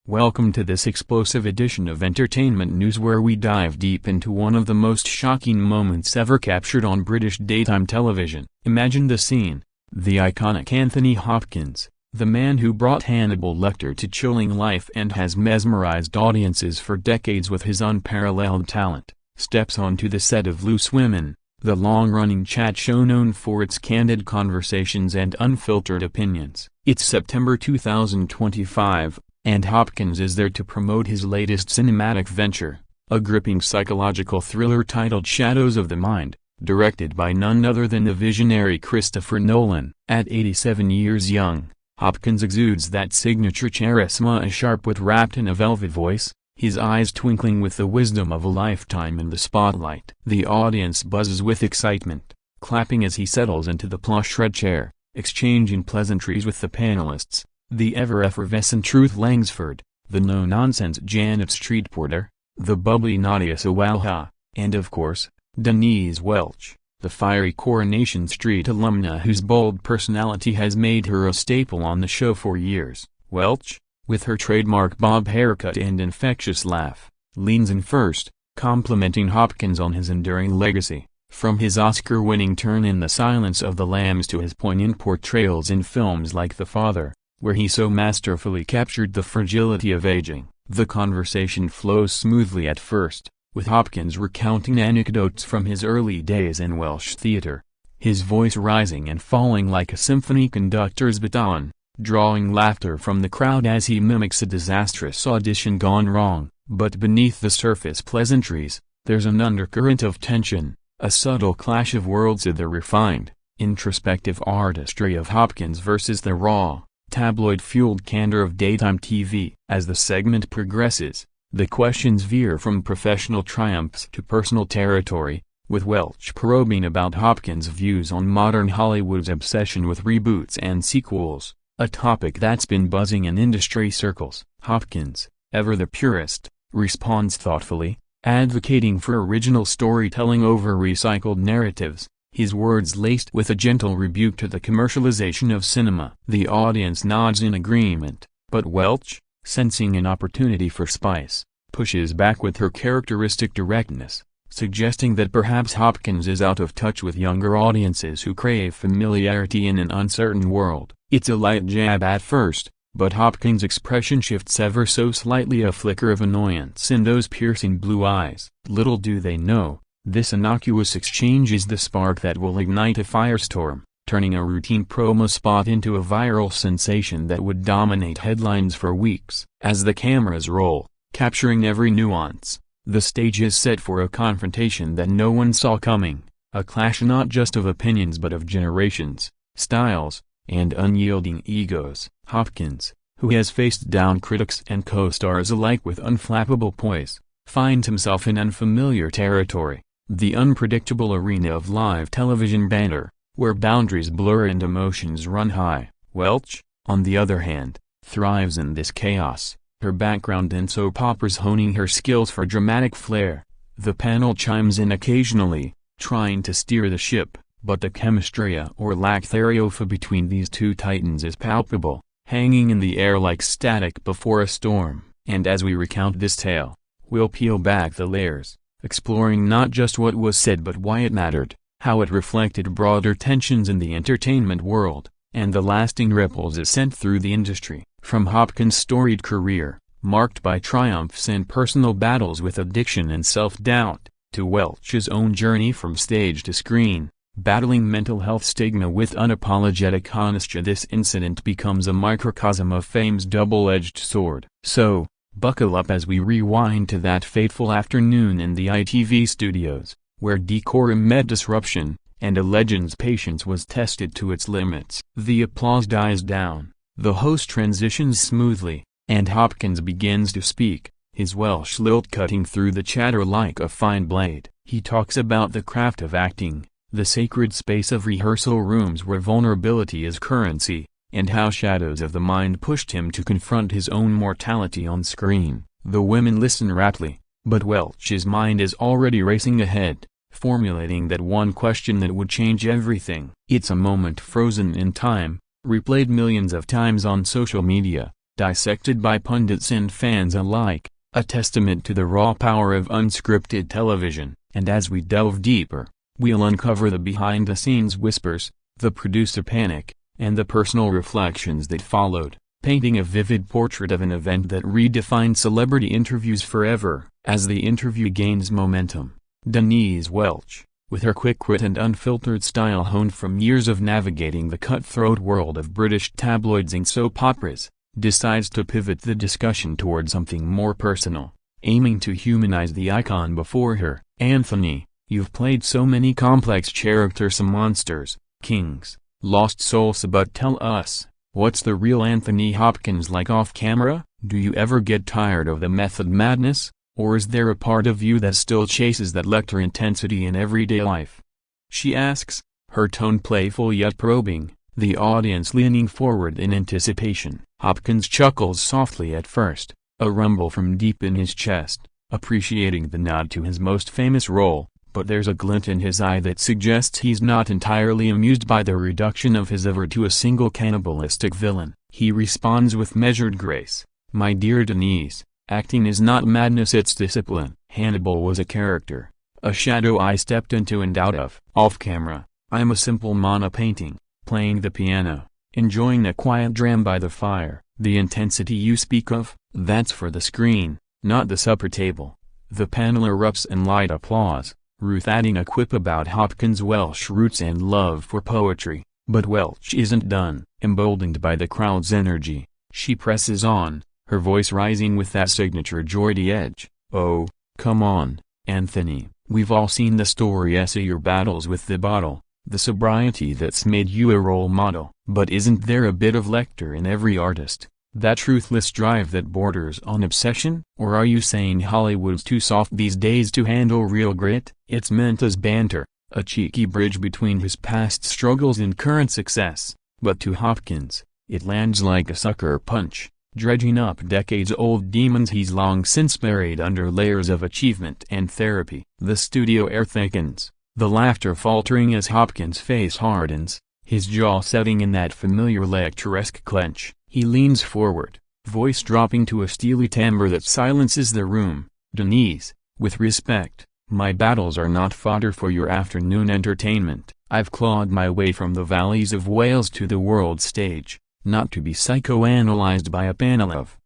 Welcome to this explosive edition of Entertainment News, where we dive deep into one of the most shocking moments ever captured on British daytime television. Imagine the scene. The iconic Anthony Hopkins, the man who brought Hannibal Lecter to chilling life and has mesmerized audiences for decades with his unparalleled talent, steps onto the set of Loose Women, the long-running chat show known for its candid conversations and unfiltered opinions. It's September 2025. And Hopkins is there to promote his latest cinematic venture, a gripping psychological thriller titled Shadows of the Mind, directed by none other than the visionary Christopher Nolan. At 87 years young, Hopkins exudes that signature charisma, a sharp wit wrapped in a velvet voice, his eyes twinkling with the wisdom of a lifetime in the spotlight. The audience buzzes with excitement, clapping as he settles into the plush red chair, exchanging pleasantries with the panelists. The ever-effervescent Truth Langsford, the no-nonsense Janet Street Porter, the bubbly Nadia Sawalha, and of course, Denise Welch, the fiery Coronation Street alumna whose bold personality has made her a staple on the show for years. Welch, with her trademark bob haircut and infectious laugh, leans in first, complimenting Hopkins on his enduring legacy, from his Oscar-winning turn in The Silence of the Lambs to his poignant portrayals in films like The Father, where he so masterfully captured the fragility of aging. The conversation flows smoothly at first, with Hopkins recounting anecdotes from his early days in Welsh theatre, his voice rising and falling like a symphony conductor's baton, drawing laughter from the crowd as he mimics a disastrous audition gone wrong. But beneath the surface pleasantries, there's an undercurrent of tension, a subtle clash of worlds, the refined, introspective artistry of Hopkins versus the raw, tabloid-fueled candor of daytime TV. As the segment progresses, the questions veer from professional triumphs to personal territory, with Welch probing about Hopkins' views on modern Hollywood's obsession with reboots and sequels, a topic that's been buzzing in industry circles. Hopkins, ever the purist, responds thoughtfully, advocating for original storytelling over recycled narratives, his words laced with a gentle rebuke to the commercialization of cinema. The audience nods in agreement, but Welch, sensing an opportunity for spice, pushes back with her characteristic directness, suggesting that perhaps Hopkins is out of touch with younger audiences who crave familiarity in an uncertain world. It's a light jab at first, but Hopkins' expression shifts ever so slightly, a flicker of annoyance in those piercing blue eyes. Little do they know, this innocuous exchange is the spark that will ignite a firestorm, turning a routine promo spot into a viral sensation that would dominate headlines for weeks. As the cameras roll, capturing every nuance, the stage is set for a confrontation that no one saw coming, a clash not just of opinions but of generations, styles, and unyielding egos. Hopkins, who has faced down critics and co-stars alike with unflappable poise, finds himself in unfamiliar territory. The unpredictable arena of live television banter, where boundaries blur and emotions run high. Welch, on the other hand, thrives in this chaos, her background in soap operas honing her skills for dramatic flair. The panel chimes in occasionally, trying to steer the ship, but the chemistry or lack thereof between these two titans is palpable, hanging in the air like static before a storm. And as we recount this tale, we'll peel back the layers, exploring not just what was said but why it mattered, how it reflected broader tensions in the entertainment world, and the lasting ripples it sent through the industry. From Hopkins' storied career, marked by triumphs and personal battles with addiction and self-doubt, to Welch's own journey from stage to screen, battling mental health stigma with unapologetic honesty, this incident becomes a microcosm of fame's double-edged sword. So, buckle up as we rewind to that fateful afternoon in the ITV studios, where decorum met disruption, and a legend's patience was tested to its limits. The applause dies down, the host transitions smoothly, and Hopkins begins to speak, his Welsh lilt cutting through the chatter like a fine blade. He talks about the craft of acting, the sacred space of rehearsal rooms where vulnerability is currency, and how Shadows of the Mind pushed him to confront his own mortality on screen. The women listen raptly, but Welch's mind is already racing ahead, formulating that one question that would change everything. It's a moment frozen in time, replayed millions of times on social media, dissected by pundits and fans alike, a testament to the raw power of unscripted television. And as we delve deeper, we'll uncover the behind-the-scenes whispers, the producer panic, and the personal reflections that followed, painting a vivid portrait of an event that redefined celebrity interviews forever. As the interview gains momentum, Denise Welch, with her quick-wit and unfiltered style honed from years of navigating the cutthroat world of British tabloids and soap operas, decides to pivot the discussion toward something more personal, aiming to humanize the icon before her. "Anthony, you've played so many complex characters, some monsters, kings, lost souls, but tell us, what's the real Anthony Hopkins like off camera? Do you ever get tired of the method madness? Or is there a part of you that still chases that Lecter intensity in everyday life?" she asks, her tone playful yet probing, the audience leaning forward in anticipation. Hopkins chuckles softly at first, a rumble from deep in his chest, appreciating the nod to his most famous role, but there's a glint in his eye that suggests he's not entirely amused by the reduction of his ever to a single cannibalistic villain. He responds with measured grace, "My dear Denise, acting is not madness, it's discipline. Hannibal was a character, a shadow I stepped into and out of. Off camera, I'm a simple Mona painting, playing the piano, enjoying a quiet dram by the fire. The intensity you speak of, that's for the screen, not the supper table." The panel erupts in light applause, Ruth adding a quip about Hopkins' Welsh roots and love for poetry. But Welch isn't done. Emboldened by the crowd's energy, she presses on, her voice rising with that signature Geordie edge. "Oh, come on, Anthony, we've all seen the story essay, your battles with the bottle, the sobriety that's made you a role model. But isn't there a bit of Lecter in every artist? That truthless drive that borders on obsession? Or are you saying Hollywood's too soft these days to handle real grit?" It's meant as banter, a cheeky bridge between his past struggles and current success, but to Hopkins, it lands like a sucker punch, dredging up decades-old demons he's long since buried under layers of achievement and therapy. The studio air thickens, the laughter faltering as Hopkins' face hardens, his jaw setting in that familiar Lecteresque clench. He leans forward, voice dropping to a steely timbre that silences the room. "Denise, with respect, my battles are not fodder for your afternoon entertainment. I've clawed my way from the valleys of Wales to the world stage, not to be psychoanalyzed by a panel of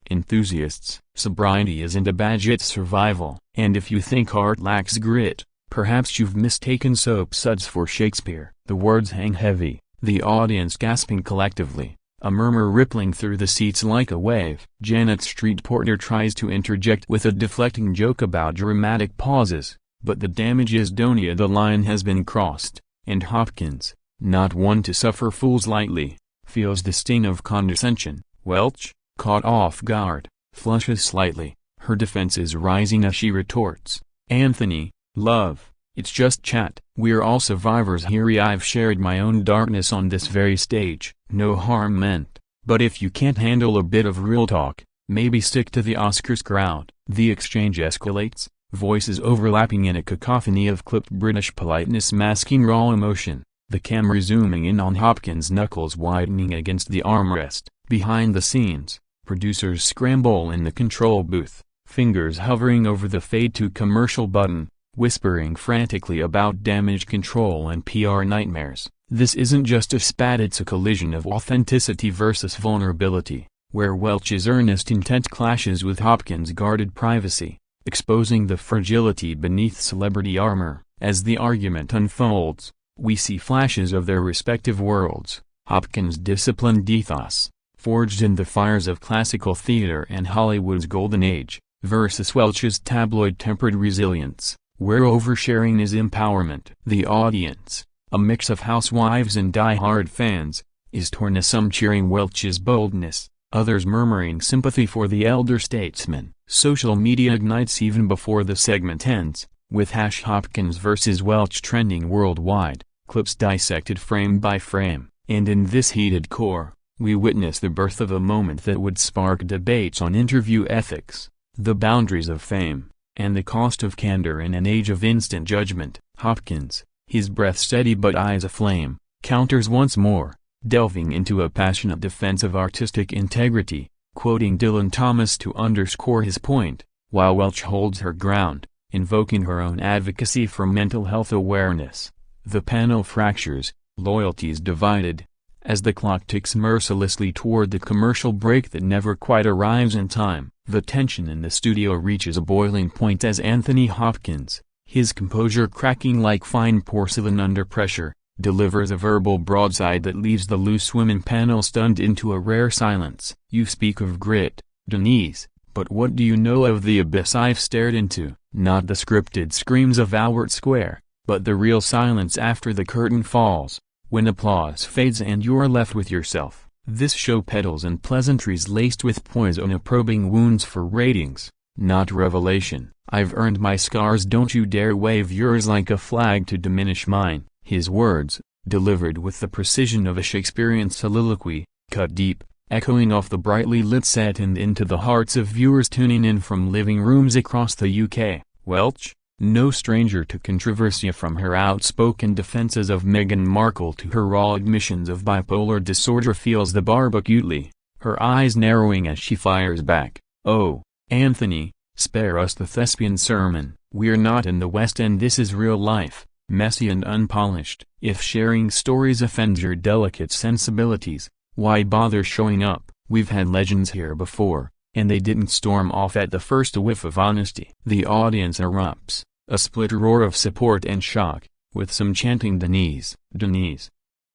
enthusiasts. Sobriety isn't a badge, it's survival. And if you think art lacks grit, perhaps you've mistaken soap suds for Shakespeare." The words hang heavy, the audience gasping collectively, a murmur rippling through the seats like a wave. Janet Street Porter tries to interject with a deflecting joke about dramatic pauses, but the damage is done. The line has been crossed, and Hopkins, not one to suffer fools lightly, feels the sting of condescension. Welch, caught off guard, flushes slightly, her defenses rising as she retorts, "Anthony, love, it's just chat. We're all survivors here. I've shared my own darkness on this very stage, no harm meant. But if you can't handle a bit of real talk, maybe stick to the Oscars crowd." The exchange escalates, voices overlapping in a cacophony of clipped British politeness masking raw emotion, the camera zooming in on Hopkins' knuckles widening against the armrest. Behind the scenes, producers scramble in the control booth, fingers hovering over the fade to commercial button, whispering frantically about damage control and PR nightmares. This isn't just a spat, it's a collision of authenticity versus vulnerability, where Welch's earnest intent clashes with Hopkins' guarded privacy, exposing the fragility beneath celebrity armor. As the argument unfolds, we see flashes of their respective worlds: Hopkins' disciplined ethos, forged in the fires of classical theater and Hollywood's golden age, versus Welch's tabloid-tempered resilience, where oversharing is empowerment. The audience, a mix of housewives and die-hard fans, is torn, as some cheering Welch's boldness, others murmuring sympathy for the elder statesman. Social media ignites even before the segment ends, with #Hopkins vs. Welch trending worldwide, clips dissected frame by frame. And in this heated core, we witness the birth of a moment that would spark debates on interview ethics, the boundaries of fame, and the cost of candor in an age of instant judgment. Hopkins, his breath steady but eyes aflame, counters once more, delving into a passionate defense of artistic integrity, quoting Dylan Thomas to underscore his point, while Welch holds her ground, invoking her own advocacy for mental health awareness. The panel fractures, loyalties divided, as the clock ticks mercilessly toward the commercial break that never quite arrives in time. The tension in the studio reaches a boiling point as Anthony Hopkins, his composure cracking like fine porcelain under pressure, delivers a verbal broadside that leaves the loose women panel stunned into a rare silence. "You speak of grit, Denise, but what do you know of the abyss I've stared into?" Not the scripted screams of Albert Square, but the real silence after the curtain falls, when applause fades and you're left with yourself. This show peddles in pleasantries laced with poison, probing wounds for ratings, not revelation. "I've earned my scars, don't you dare wave yours like a flag to diminish mine." His words, delivered with the precision of a Shakespearean soliloquy, cut deep, echoing off the brightly lit set and into the hearts of viewers tuning in from living rooms across the UK. Welch, no stranger to controversy, from her outspoken defenses of Meghan Markle to her raw admissions of bipolar disorder, feels the barb acutely, her eyes narrowing as she fires back. "Oh, Anthony, spare us the thespian sermon. We're not in the West End, this is real life, messy and unpolished. If sharing stories offends your delicate sensibilities, why bother showing up? We've had legends here before, and they didn't storm off at the first whiff of honesty." The audience erupts, a split roar of support and shock, with some chanting "Denise, Denise,"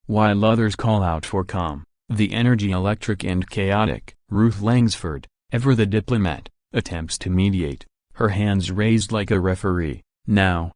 while others call out for calm. The energy electric and chaotic. Ruth Langsford, ever the diplomat, attempts to mediate, her hands raised like a referee. Now,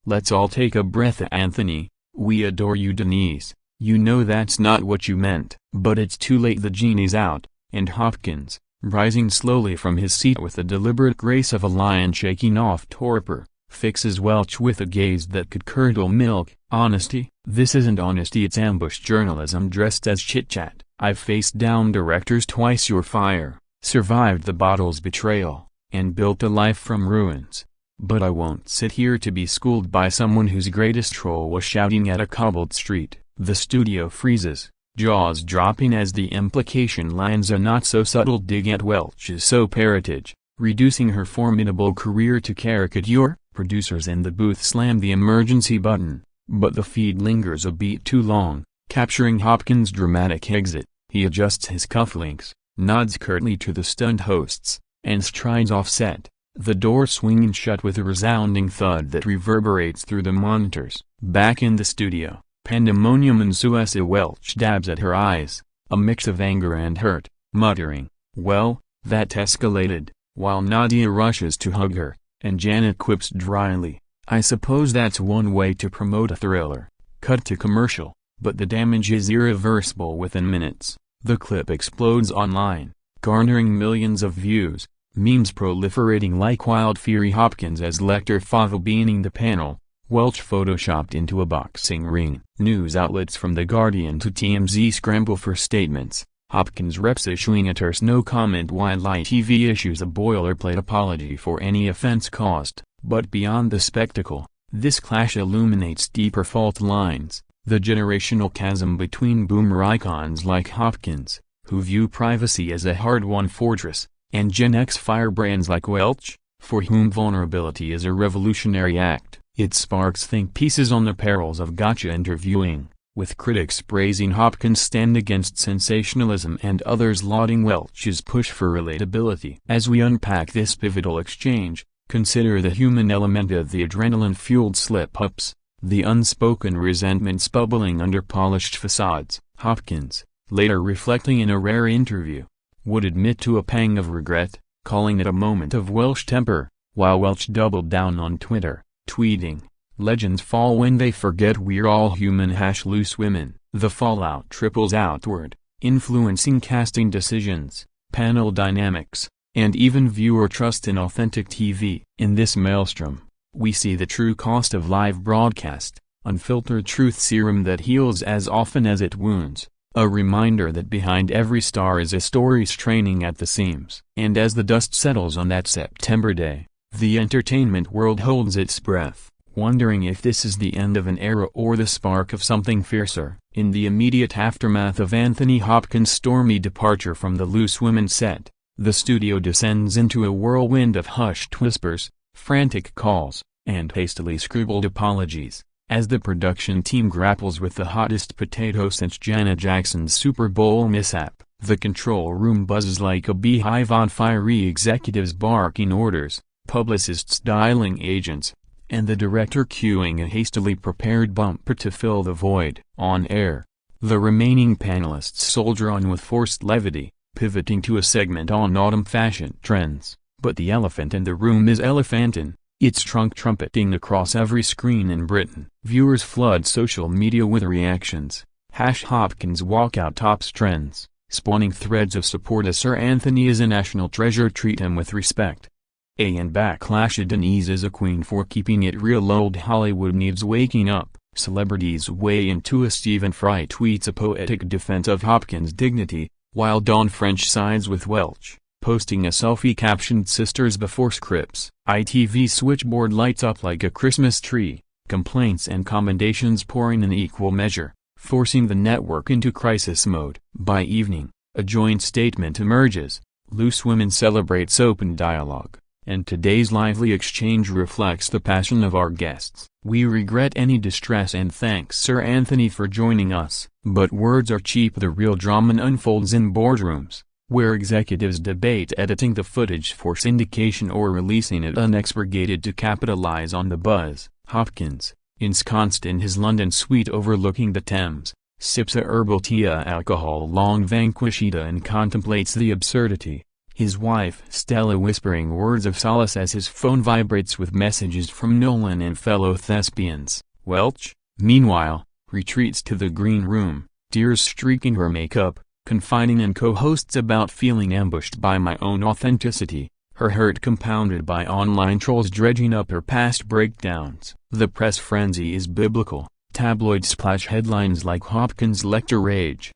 let's all take a breath. "Anthony, we adore you. Denise, you know that's not what you meant." But it's too late, the genie's out, and Hopkins, rising slowly from his seat with the deliberate grace of a lion shaking off torpor, fixes Welch with a gaze that could curdle milk. "Honesty? This isn't honesty, it's ambush journalism dressed as chit-chat. I've faced down directors twice your fire, survived the bottle's betrayal, and built a life from ruins. But I won't sit here to be schooled by someone whose greatest troll was shouting at a cobbled street." The studio freezes, jaws dropping as the implication lands a not-so-subtle dig at Welch's soap heritage, reducing her formidable career to caricature. Producers in the booth slam the emergency button, but the feed lingers a beat too long, capturing Hopkins' dramatic exit. He adjusts his cufflinks, nods curtly to the stunned hosts, and strides off set, the door swinging shut with a resounding thud that reverberates through the monitors. Back in the studio, pandemonium ensues. Welch dabs at her eyes, a mix of anger and hurt, muttering, "Well, that escalated," while Nadia rushes to hug her, and Janet quips dryly, "I suppose that's one way to promote a thriller." Cut to commercial, but the damage is irreversible within minutes. The clip explodes online, garnering millions of views, memes proliferating like wildfire. Hopkins as Lecter Favo beaning the panel, Welch photoshopped into a boxing ring. News outlets from The Guardian to TMZ scramble for statements, Hopkins reps issuing a terse no comment while ITV issues a boilerplate apology for any offense caused. But beyond the spectacle, this clash illuminates deeper fault lines, the generational chasm between boomer icons like Hopkins, who view privacy as a hard-won fortress, and Gen X firebrands like Welch, for whom vulnerability is a revolutionary act. It sparks think pieces on the perils of gotcha interviewing, with critics praising Hopkins' stand against sensationalism and others lauding Welch's push for relatability. As we unpack this pivotal exchange, consider the human element of the adrenaline-fueled slip-ups, the unspoken resentments bubbling under polished facades. Hopkins, later reflecting in a rare interview, would admit to a pang of regret, calling it a moment of Welsh temper, while Welch doubled down on Twitter, tweeting, "Legends fall when they forget we're all human # loose women." The fallout triples outward, influencing casting decisions, panel dynamics, and even viewer trust in authentic TV. In this maelstrom, we see the true cost of live broadcast, unfiltered truth serum that heals as often as it wounds, a reminder that behind every star is a story straining at the seams. And as the dust settles on that September day, the entertainment world holds its breath, wondering if this is the end of an era or the spark of something fiercer. In the immediate aftermath of Anthony Hopkins' stormy departure from the Loose Women set, the studio descends into a whirlwind of hushed whispers, frantic calls, and hastily scribbled apologies, as the production team grapples with the hottest potato since Janet Jackson's Super Bowl mishap. The control room buzzes like a beehive on fiery executives barking orders, publicists dialing agents, and the director cueing a hastily prepared bumper to fill the void. On air, the remaining panelists soldier on with forced levity, pivoting to a segment on autumn fashion trends, but the elephant in the room is elephantin, its trunk trumpeting across every screen in Britain. Viewers flood social media with reactions. #Hopkins Walkout tops trends, spawning threads of support as Sir Anthony is a national treasure, treat him with respect. And backlash: Denise is a queen for keeping it real, old Hollywood needs waking up. Celebrities weigh into a Stephen Fry tweets a poetic defense of Hopkins' dignity, while Dawn French sides with Welch, posting a selfie captioned "Sisters before scripts." ITV switchboard lights up like a Christmas tree, complaints and commendations pouring in equal measure, forcing the network into crisis mode. By evening, a joint statement emerges. Loose Women celebrates open dialogue, and today's lively exchange reflects the passion of our guests. We regret any distress and thanks Sir Anthony for joining us. But words are cheap. The real drama unfolds in boardrooms, where executives debate editing the footage for syndication or releasing it unexpurgated to capitalize on the buzz. Hopkins, ensconced in his London suite overlooking the Thames, sips a herbal tea, alcohol long vanquished, and contemplates the absurdity. His wife Stella whispering words of solace as his phone vibrates with messages from Nolan and fellow thespians. Welch, meanwhile, retreats to the green room, tears streaking her makeup, confiding in co-hosts about feeling ambushed by my own authenticity, her hurt compounded by online trolls dredging up her past breakdowns. The press frenzy is biblical, tabloids splash headlines like Hopkins lecture rage,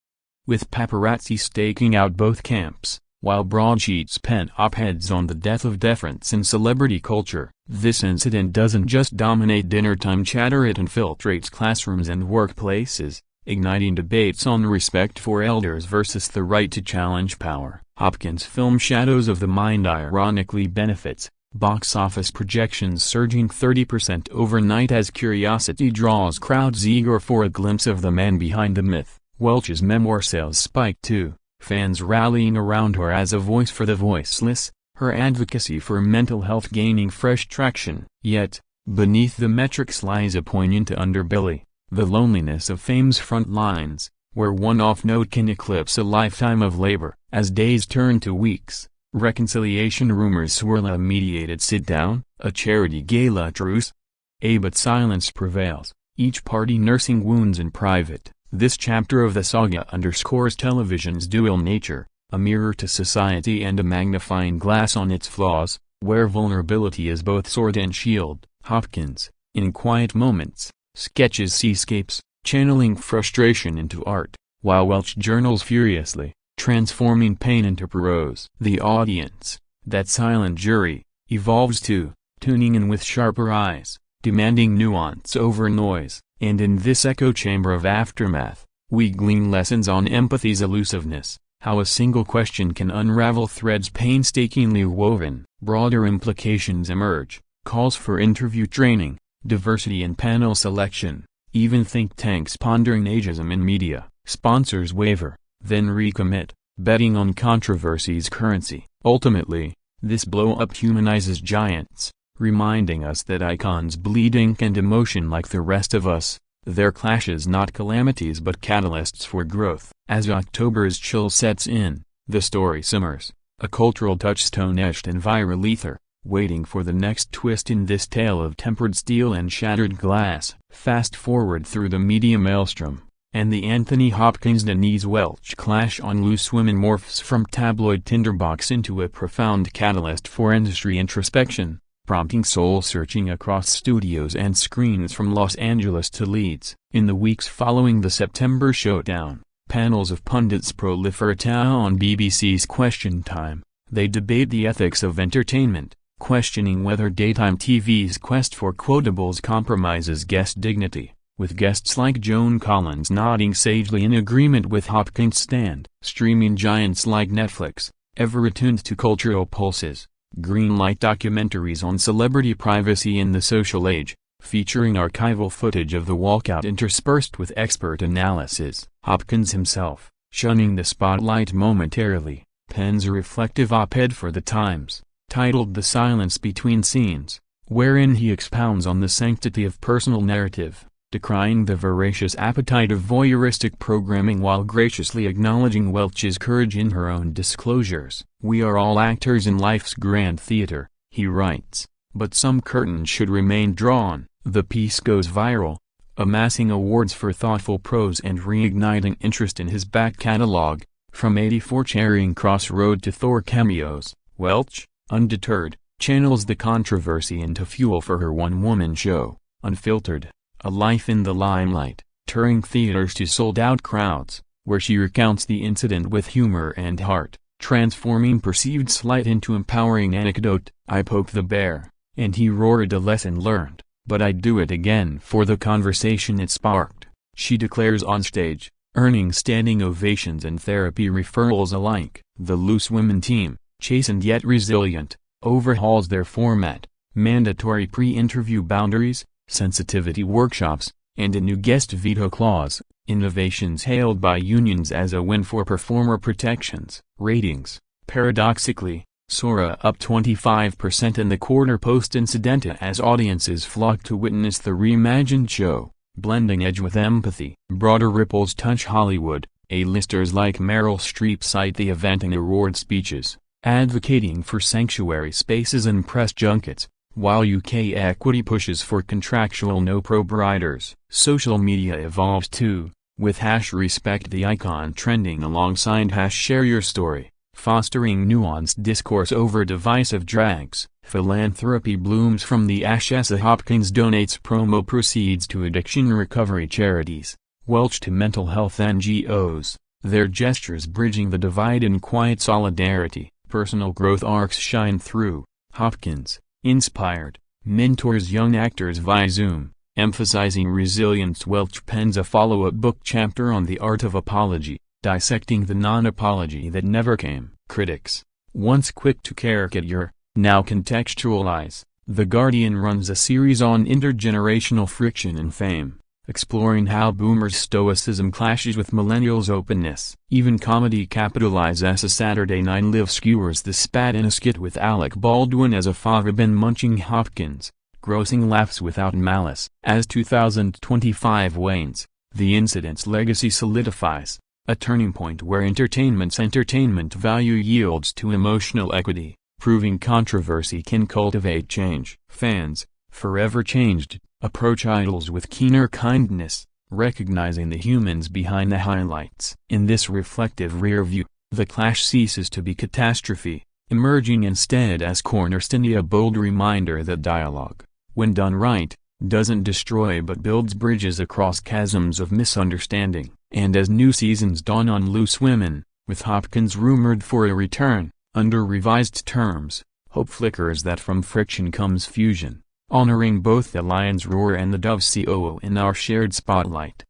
with paparazzi staking out both camps, while broadsheets pen op-eds on the death of deference in celebrity culture. This incident doesn't just dominate dinnertime chatter, it infiltrates classrooms and workplaces, igniting debates on respect for elders versus the right to challenge power. Hopkins' film Shadows of the Mind ironically benefits, box office projections surging 30% overnight as curiosity draws crowds eager for a glimpse of the man behind the myth. Welch's memoir sales spike too, fans rallying around her as a voice for the voiceless, her advocacy for mental health gaining fresh traction. Yet, beneath the metrics lies a poignant underbelly, the loneliness of fame's front lines, where one-off note can eclipse a lifetime of labor. As days turn to weeks, reconciliation rumors swirl: a mediated sit-down, a charity gala truce. But silence prevails, each party nursing wounds in private. This chapter of the saga underscores television's dual nature, a mirror to society and a magnifying glass on its flaws, where vulnerability is both sword and shield. Hopkins, in quiet moments, sketches seascapes, channeling frustration into art, while Welch journals furiously, transforming pain into prose. The audience, that silent jury, evolves too, tuning in with sharper eyes, demanding nuance over noise. And in this echo chamber of aftermath, we glean lessons on empathy's elusiveness, how a single question can unravel threads painstakingly woven. Broader implications emerge, calls for interview training, diversity in panel selection, even think tanks pondering ageism in media. Sponsors waver, then recommit, betting on controversy's currency. Ultimately, this blow-up humanizes giants, reminding us that icons bleed ink and emotion like the rest of us, their clashes not calamities but catalysts for growth. As October's chill sets in, the story simmers, a cultural touchstone etched in viral ether, waiting for the next twist in this tale of tempered steel and shattered glass. Fast forward through the media maelstrom, and the Anthony Hopkins-Denise Welch clash on Loose Women morphs from tabloid tinderbox into a profound catalyst for industry introspection, prompting soul-searching across studios and screens from Los Angeles to Leeds. In the weeks following the September showdown, panels of pundits proliferate on BBC's Question Time. They debate the ethics of entertainment, questioning whether daytime TV's quest for quotables compromises guest dignity, with guests like Joan Collins nodding sagely in agreement with Hopkins' stand. Streaming giants like Netflix, ever attuned to cultural pulses, greenlight documentaries on celebrity privacy in the social age, featuring archival footage of the walkout interspersed with expert analysis. Hopkins himself, shunning the spotlight momentarily, pens a reflective op-ed for The Times, titled The Silence Between Scenes, wherein he expounds on the sanctity of personal narrative, decrying the voracious appetite of voyeuristic programming while graciously acknowledging Welch's courage in her own disclosures. "We are all actors in life's grand theater," he writes, "but some curtains should remain drawn." The piece goes viral, amassing awards for thoughtful prose and reigniting interest in his back catalog, from '84 Charing Cross Road to Thor cameos. Welch, undeterred, channels the controversy into fuel for her one-woman show, Unfiltered, A Life in the Limelight, touring theaters to sold-out crowds, where she recounts the incident with humor and heart, transforming perceived slight into empowering anecdote. "I poked the bear, and he roared a lesson learned, but I'd do it again for the conversation it sparked," she declares onstage, earning standing ovations and therapy referrals alike. The Loose Women team, chastened yet resilient, overhauls their format, mandatory pre-interview boundaries, sensitivity workshops, and a new guest veto clause, innovations hailed by unions as a win for performer protections. Ratings, paradoxically, soar up 25% in the quarter post-incident as audiences flock to witness the reimagined show, blending edge with empathy. Broader ripples touch Hollywood. A-listers like Meryl Streep cite the event in award speeches, advocating for sanctuary spaces and press junkets, while UK equity pushes for contractual no-probe riders. Social media evolves too, with #respect the icon trending alongside #share your story, fostering nuanced discourse over divisive drags. Philanthropy blooms from the ashes. Hopkins donates promo proceeds to addiction recovery charities, Welch to mental health NGOs, their gestures bridging the divide in quiet solidarity. Personal growth arcs shine through. Hopkins, inspired, mentors young actors via Zoom, emphasizing resilience. Welch pens a follow-up book chapter on the art of apology, dissecting the non-apology that never came. Critics, once quick to caricature, now contextualize. The Guardian runs a series on intergenerational friction and fame, exploring how boomers' stoicism clashes with millennials' openness. Even Comedy capitalizes as a Saturday Night Live skewers the spat in a skit with Alec Baldwin as a fava-bean munching Hopkins, grossing laughs without malice. As 2025 wanes, the incident's legacy solidifies, a turning point where entertainment's entertainment value yields to emotional equity, proving controversy can cultivate change. Fans, forever changed, approach idols with keener kindness, recognizing the humans behind the highlights. In this reflective rear view, the clash ceases to be catastrophe, emerging instead as cornerstone, a bold reminder that dialogue, when done right, doesn't destroy but builds bridges across chasms of misunderstanding. And as new seasons dawn on Loose Women, with Hopkins rumored for a return, under revised terms, hope flickers that from friction comes fusion, honoring both the lion's roar and the dove's coo in our shared spotlight.